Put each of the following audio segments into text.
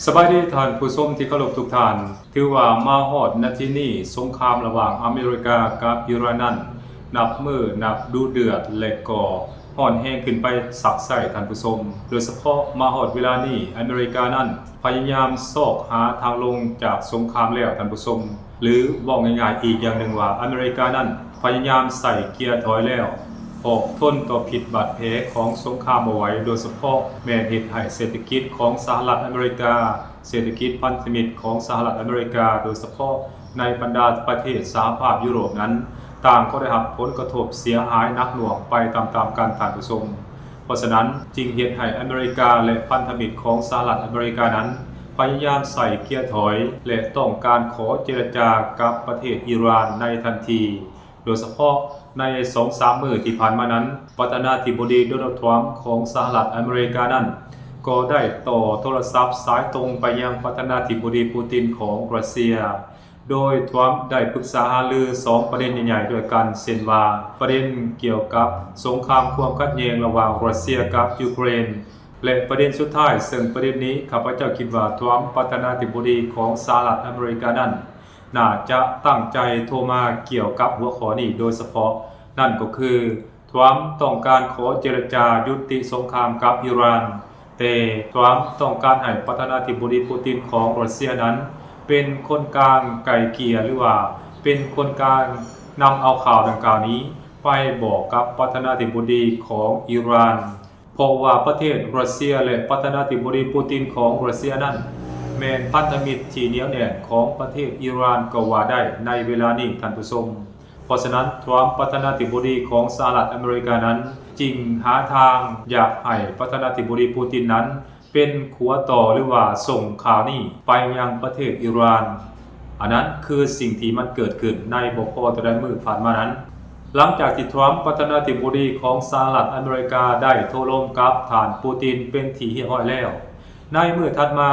สบายดีท่านผู้ชมที่เคารพทุกท่านถือว่ามาฮอดนาทีนี้สงครามระหว่างอเมริกากับอิหร่านนั้นนับมือนับดูเดือดและก็ฮ้อนแห้งขึ้นไปสักไส้ท่านผู้ชมโดยเฉพาะมาฮอดเวลานี้อเมริกานั้นพยายามซอกหาทางลงจากสงครามแล้วท่านผู้ชมหรือบอกง่ายๆอีกอย่างหนึ่งว่าอเมริกานั้นพยายามใส่เกียร์ถอยแล้วออกทนต่อผิดบาดแผลของสงครามเอาไว้โดยเฉพาะแม้เหตุให้เศรษฐกิจของสหรัฐอเมริกาเศรษฐกิจพันธมิตรของสหรัฐอเมริกาโดยเฉพาะในบรรดาประเทศสหภาพยุโรปนั้นต่างก็ได้รับผลกระทบเสียหายหนักหน่วงไปตามๆกันท่านผู้ชมเพราะฉะนั้นจึงเหตุให้อเมริกาและพันธมิตรของสหรัฐอเมริกานั้นพยายามใส่เกียร์ถอยและต้องการขอเจรจากับประเทศอิหร่านในทันทีโดยเฉพาะใน 2-3 มื้อที่ผ่านมานั้นประธานาธิบดีโดนัลด์ทรัมป์ของสหรัฐอเมริกานั้นก็ได้ต่อโทรศัพท์สายตรงไปยังประธานาธิบดีปูตินของรัสเซียโดยทรัมป์ได้ปรึกษาหารือ2ประเด็นใหญ่ๆด้วยกันเช่นว่าประเด็นเกี่ยวกับสงครามความขัดแย้งระหว่างรัสเซียกับยูเครนและประเด็นสุดท้ายซึ่งประเด็นนี้ข้าพเจ้าคิดว่าทรัมป์ประธานาธิบดีของสหรัฐอเมริกานั้นน่าจะตั้งใจโทรมาเกี่ยวกับหัวข้อนี้โดยเฉพาะนั่นก็คือทรัมป์ต้องการขอเจรจายุติสงครามกับอิหร่านแต่ทรัมป์ต้องการให้ประธานาธิบดีปูตินของรัสเซียนั้นเป็นคนกลางไกล่เกลี่ยหรือว่าเป็นคนกลางนำเอาข่าวดังกล่าวนี้ไปบอกกับประธานาธิบดีของอิหร่านเพราะว่าประเทศรัสเซียและประธานาธิบดีปูตินของรัสเซียนั้นแม้นพันธมิตรที่เหนียวแน่นของประเทศอิหร่านก็ว่าได้ในเวลานี้ท่านผู้ชมเพราะฉะนั้นทรัมป์ประธานาธิบดีของสหรัฐอเมริกานั้นจึงหาทางอยากให้ประธานาธิบดีปูตินนั้นเป็นขัวต่อหรือว่าส่งข่าวนี้ไปยังประเทศอิหร่านอันนั้นคือสิ่งที่มันเกิดขึ้นในบ่พอแต่ละมื้อผ่านมานั้นหลังจากที่ทรัมป์ประธานาธิบดีของสหรัฐอเมริกาได้โทรลงกับท่านปูตินเป็นที่เรียบร้อยแล้วในมื้อถัดมา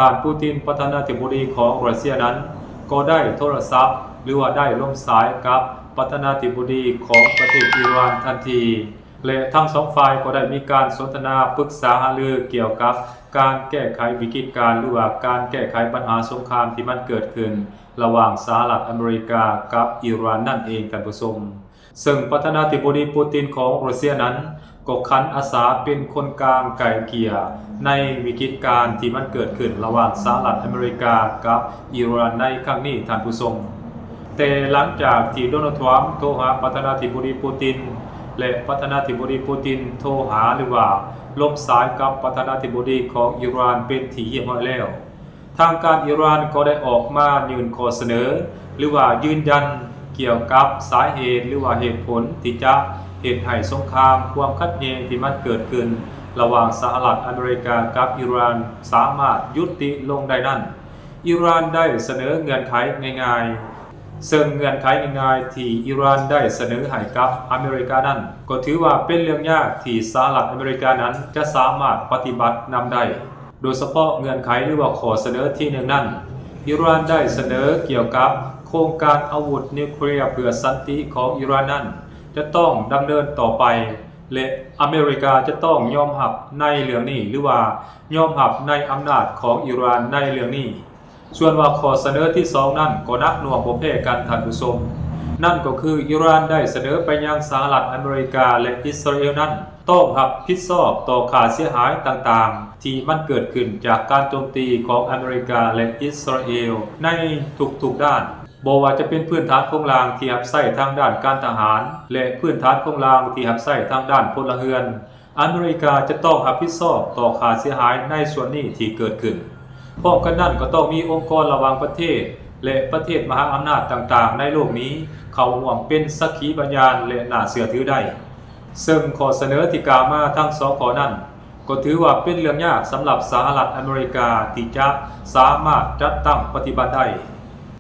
ท่านปูตินประธานาธิบดีของรัสเซียนั้นก็ได้โทรศัพท์หรือว่าได้ร่วมสายกับประธานาธิบดีของประเทศอิหร่านทันทีและทั้งสองฝ่ายก็ได้มีการสนทนาปรึกษาหารือเกี่ยวกับการแก้ไขวิกฤตการณ์หรือว่าการแก้ไขปัญหาสงครามที่มันเกิดขึ้นระหว่างสหรัฐอเมริกากับอิหร่านนั่นเองท่านผู้ชมซึ่งประธานาธิบดีปูตินของรัสเซียนั้นก็ขันอาสาเป็นคนกลางไกล่เกลี่ยในวิกฤตการณ์ที่มันเกิดขึ้นระหว่างสหรัฐอเมริกากับอิหร่านในครั้งนี้ท่านผู้ชมแต่หลังจากที่โดนัลด์ทรัมป์โทรหาประธานาธิบดีปูตินและประธานาธิบดีปูตินโทรหาหรือว่าล่มสายกับประธานาธิบดีของอิหร่านเป็นที่เรียบร้อยแล้วทางการอิหร่านก็ได้ออกมายื่นข้อเสนอหรือว่ายืนยันเกี่ยวกับสาเหตุหรือว่าเหตุผลที่จะเหตุให้สงครามความขัดแย้งที่มันเกิดขึ้นระหว่างสหรัฐอเมริกากับอิหร่านสามารถยุติลงได้นั้นอิหร่านได้เสนอเงื่อนไขง่ายๆซึ่งเงื่อนไขง่ายๆที่อิหร่านได้เสนอให้กับอเมริกานั้นก็ถือว่าเป็นเรื่องยากที่สหรัฐอเมริกานั้นจะสามารถปฏิบัตินำได้โดยเฉพาะเงื่อนไขหรือว่าข้อเสนอที่หนึ่งนั้นอิหร่านได้เสนอเกี่ยวกับโครงการอาวุธนิวเคลียร์เพื่อสันติของอิหร่านนั้นจะต้องดำเนินต่อไปและอเมริกาจะต้องยอมรับในเรื่องนี้หรือว่ายอมรับในอำนาจของอิหร่านในเรื่องนี้ส่วนว่าข้อเสนอที่2นั้นก็นักหน่วงบ่แพ้กันท่านผู้ชมนั่นก็คืออิหร่านได้เสนอไปยังสหรัฐอเมริกาและอิสราเอลนั้นต้องรับผิดชอบต่อค่าเสียหายต่างๆที่มันเกิดขึ้นจากการโจมตีของอเมริกาและอิสราเอลในทุกๆด้านบ่ว่าจะเป็นพื้นฐานโครงสร้างที่รับใช้ทางด้านการทหารและพื้นฐานโครงสร้างที่รับใช้ทางด้านพลเรือนอเมริกาจะต้องรับผิดชอบต่อค่าเสียหายในส่วนนี้ที่เกิดขึ้นพร้อมกันนั้นก็ต้องมีองค์กรระหว่างประเทศและประเทศมหาอำนาจต่างๆในโลกนี้เข้าร่วมเป็นสักขีพยานและน่าเชื่อถือได้ซึ่งข้อเสนอที่กล่าวมาทั้งสองข้อนั้นก็ถือว่าเป็นเรื่องยากสำหรับสหรัฐอเมริกาที่จะสามารถจัดตั้งปฏิบัติได้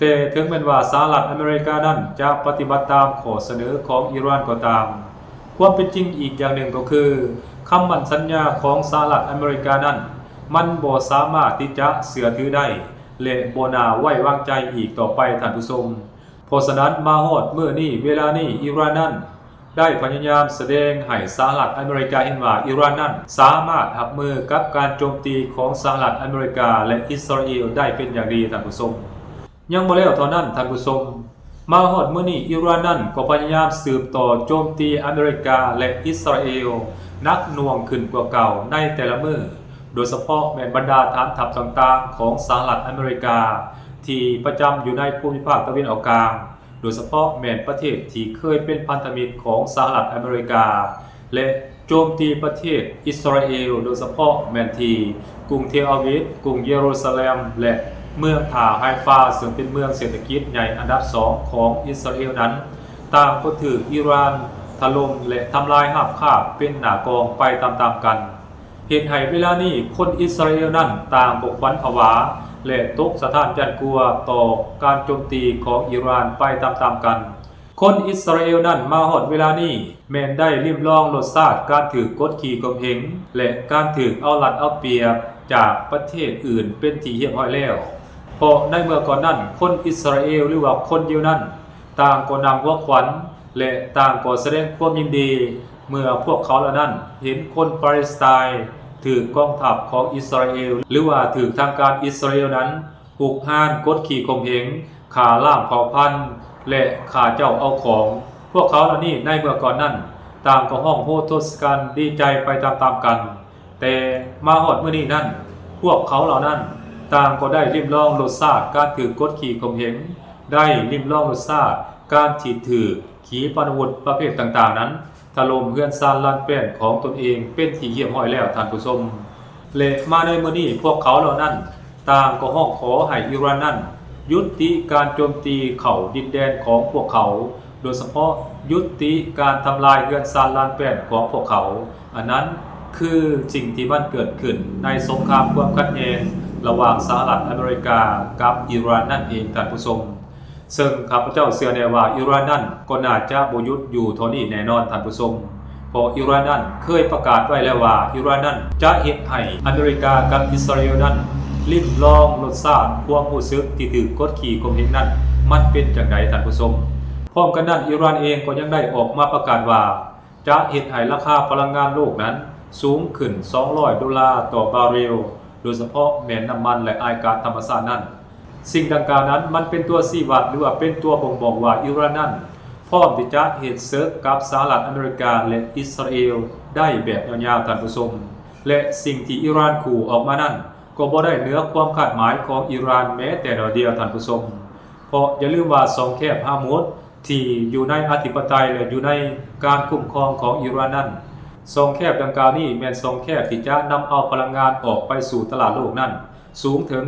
แต่ถึงแม้ว่าสหรัฐอเมริกานั้นจะปฏิบัติตามข้อเสนอของอิหร่านก็ตามความเป็นจริงอีกอย่างหนึ่งก็คือคำมั่นสัญญาของสหรัฐอเมริกานั้นมันบ่สามารถที่จะเชื่อถือได้และบ่น่าไว้วางใจอีกต่อไปท่านผู้ชมเพราะฉะนั้นมาฮอดมื้อนี้เวลานี้อิหร่านนั้น ได้พยายามแสดงให้สหรัฐอเมริกาเห็นว่าอิหร่านนั้นสามารถรับมือกับการโจมตีของสหรัฐอเมริกาและอิสราเอลได้เป็นอย่างดีท่านผู้ชมยังบ่แล้วเท่านั้นท่านผู้ชมมาฮอดมื้อนี้อิหร่านนั้นก็พยายามสืบต่อโจมตีอเมริกาและอิสราเอลหนักหน่วงขึ้นกว่าเก่าในแต่ละมื้อโดยเฉพาะแม่นบรรดาฐานทัพต่างๆของสหรัฐอเมริกาที่ประจำอยู่ในภูมิภาคตะวันออกกลางโดยเฉพาะแม่นประเทศที่เคยเป็นพันธมิตรของสหรัฐอเมริกาและโจมตีประเทศอิสราเอลโดยเฉพาะแม่นที่กรุงเทลอาวิฟกรุงเยรูซาเล็มและเมืองท่าไฮฟาซึ่งเป็นเมืองเศรษฐกิจใหญ่อันดับ2ของอิสราเอลนั้นต่างก็ถูกอิหร่านถล่มและทำลายราบคาบเป็นหน้ากองไปตามๆกันเหตุให้เวลานี้คนอิสราเอลนั้นต่างก็ขวัญผวาและตกสะท้านยันกลัวต่อการโจมตีของอิหร่านไปตามๆกันคนอิสราเอลนั้นมาฮอดเวลานี้แม้นได้ลิ้มลองรสชาติการถูกกดขี่ข่มเหงและการถูกเอารัดเอาเปรียบจากประเทศอื่นเป็นที่เรียบร้อยแล้วเพราะในเมื่อก่อนนั้นคนอิสราเอลหรือว่าคนยิวนั้นต่างก็นำหัวขวัญและต่างก็แสดงความยินดีเมื่อพวกเขาเหล่านั้นเห็นคนปาเลสไตน์ถูกกองทัพของอิสราเอลหรือว่าถูกทางการอิสราเอลนั้นหุกห้านกดขี่ข่มเหงฆ่าล้างเผ่าพันธุ์และฆ่าเจ้าเอาของพวกเขาเหล่านี้ในเมื่อก่อนนั้นต่างก็ห้องโฮโทสกันดีใจไปตามๆกันแต่มาฮอดมื้อนี้นั้นพวกเขาเหล่านั้นต่างก็ได้ลิ้มลองรสชาติการถูกกดขี่ข่มเหงได้ลิ้มลองรสชาติการที่ถือขีปนาวุธประเภทต่างๆนั้นถล่มเฮือนซานลานแป้นของตนเองเป็นที่เรียบร้อยแล้วท่านผู้ชมและมาในมื้อนี้พวกเขาเหล่านั้นต่างก็ห้องขอให้อิหร่านนั้นยุติการโจมตีเข้าดินแดนของพวกเขาโดยเฉพาะยุติการทำลายเฮือนซานลานแป้นของพวกเขาอันนั้นคือสิ่งที่มันเกิดขึ้นในสงครามความขัดแย้งระหว่างสหรัฐอเมริกากับอิหร่านนั่นเองท่านผู้ชมซึ่งข้าพเจ้าเชื่อแน่ว่าอิหร่านนั้นก็น่าจะบ่หยุดอยู่เท่านี้แน่นอนท่านผู้ชมเพราะอิหร่านนั้นเคยประกาศไว้แล้วว่าอิหร่านนั้นจะเฮ็ดให้อเมริกากับอิสราเอลนั้นลิ้มลองรสชาติความรู้สึกที่ถูกกดขี่ข่มเหงนั้นมันเป็นจังไดท่านผู้ชมพร้อมกันนั้นอิหร่านเองก็ยังได้ออกมาประกาศว่าจะเฮ็ดให้ราคาพลังงานโลกนั้นสูงขึ้น$200ต่อบาร์เรลโดยเฉพาะแม่น้ำมันและอ้ายก๊าซธรรมชาตินั้นสิ่งดังกล่าวนั้นมันเป็นตัวชี้วัดหรือว่าเป็นตัวบ่งบอกว่าอิหร่านนั้นพร้อมที่จะเฮ็ดศึกกับสหรัฐอเมริกาและอิสราเอลได้แบบยาวๆท่านผู้ชมและสิ่งที่อิหร่านขู่ออกมานั้นก็บ่ได้เหนือความคาดหมายของอิหร่านแม้แต่น้อยเดียวท่านผู้ชมเพราะอย่าลืมว่าสองแคบฮามุดที่อยู่ในอธิปไตยและอยู่ในการคุ้มครองของอิหร่านนั้นสองแคบดังกล่าวนี้แม่นสองแคบที่จะนำเอาพลังงานออกไปสู่ตลาดโลกนั้นสูงถึง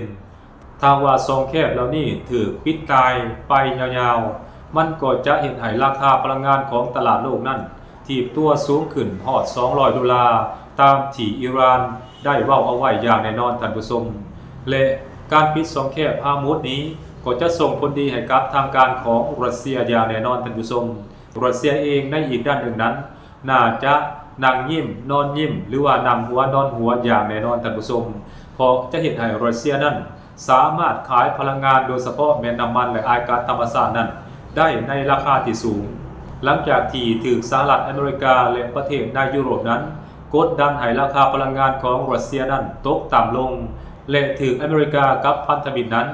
20% ถ้าว่าสองแคบเหล่านี้ถูกปิดตายไปยาวๆมันก็จะเห็นให้ราคาพลังงานของตลาดโลกนั้นถีบตัวสูงขึ้นฮอด$200ตามที่อิหร่านได้เว้าเอาไว้อย่างแน่นอนท่านผู้ชมและการปิดสองแคบฮามุดนี้ก็จะส่งผลดีให้กับทางการของรัสเซียอย่างแน่นอนท่านผู้ชมรัสเซียเองในอีกด้านหนึ่งนั้นน่าจะนั่งยิ้มนอนยิ้มหรือว่านำหัวนอนหัวอย่างแน่นอนท่านผู้ชมเพราะจะเห็นให้รัสเซียนั้นสามารถขายพลังงานโดยเฉพาะแม่น้ำมันและอ้ายก๊าซธรรมชาตินั้นได้ในราคาที่สูงหลังจากที่ถูกสหรัฐอเมริกาและประเทศในยุโรปนั้นกดดันให้ราคาพลังงานของรัสเซียนั้นตกต่ำลงและถูกอเมริกากับพันธมิตรนั้น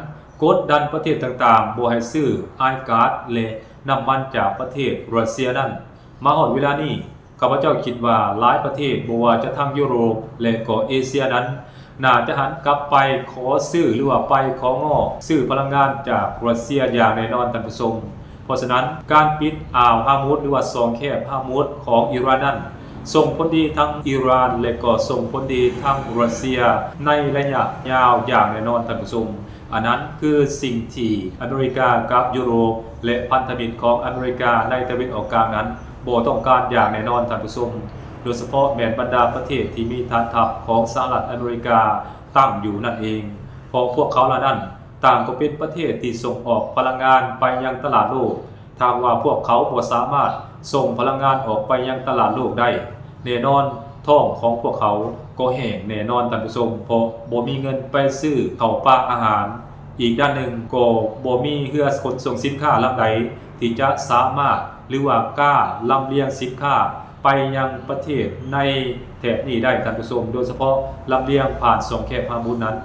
กดดันประเทศต่างๆบ่ให้ซื้ออ้ายก๊าซและน้ำมันจากประเทศรัสเซียนั้นมาฮอดเวลานี้ข้าพเจ้าคิดว่าหลายประเทศบ่ว่าจะทางยุโรปและก็เอเชียนั้นน่าจะหันกลับไปขอซื้อหรือว่าไปของอซื้อพลังงานจากรัสเซียอย่างแน่นอนท่านผู้ชมเพราะฉะนั้นการปิดอ่าวฮามุดหรือว่าสองแคบฮามุดของอิหร่านนั้นส่งผลดีทั้งอิหร่านและก็ส่งผลดีทั้งรัสเซียในระยะยาวอย่างแน่นอนท่านผู้ชมอันนั้นคือสิ่งที่อเมริกากับยุโรปและพันธมิตรของอเมริกาในตะวันออกกลางนั้นบ่ต้องการอย่างแน่นอนท่านผู้ชมโดยเฉพาะแม้นบรรดาประเทศที่มีฐานทัพของสหรัฐอเมริกาตั้งอยู่นั่นเองเพราะพวกเขาเหล่านั้นต่างก็เป็นประเทศที่ส่งออกพลังงานไปยังตลาดโลกถ้าว่าพวกเขาบ่สามารถส่งพลังงานออกไปยังตลาดโลกได้แน่นอนท้องของพวกเขาก็แห้งแน่นอนท่านผู้ชมเพราะบ่มีเงินไปซื้อข้าวปลาอาหารอีกด้านหนึ่งก็บ่มีเรือขนส่งสินค้าลำใดที่จะสามารถ หรือว่ากล้าลำเลียงสินค้าไปยังประเทศในแถบนี้ได้ท่านผู้ชมโดยเฉพาะลำเลียงผ่านสองแคบพามุนนั้น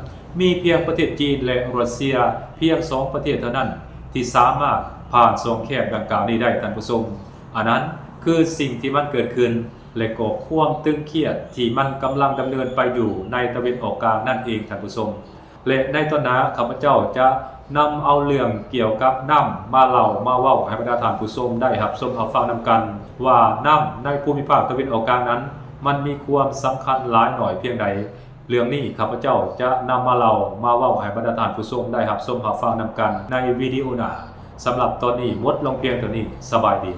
มีเพียงประเทศจีนและรัสเซียเพียง2ประเทศเท่านั้นที่สามารถผ่านสองแคบดังกล่าวนี้ได้ท่านผู้ชมอันนั้นคือสิ่งที่มันเกิดขึ้นและก็ความตึงเครียดที่มันกำลังดำเนินไปอยู่ในตะวันออกกลางนั่นเองท่านผู้ชมและในตอนนี้ข้าพเจ้าจะนำเอาเรื่องเกี่ยวกับน้ำมาเล่ามาเว้าให้บรรดาท่านผู้ชมได้รับชมรับฟังนำกันว่าน้ำในภูมิภาคตะวันออกกลางนั้นมันมีความสำคัญหลายหน่อยเพียงใดเรื่องนี้ข้าพเจ้าจะนำมาเล่ามาเว้าให้บรรดาท่านผู้ชมได้รับชมรับฟังนำกันในวิดีโอหน้าสำหรับตอนนี้หมดลงเพียงเท่านี้สบายดี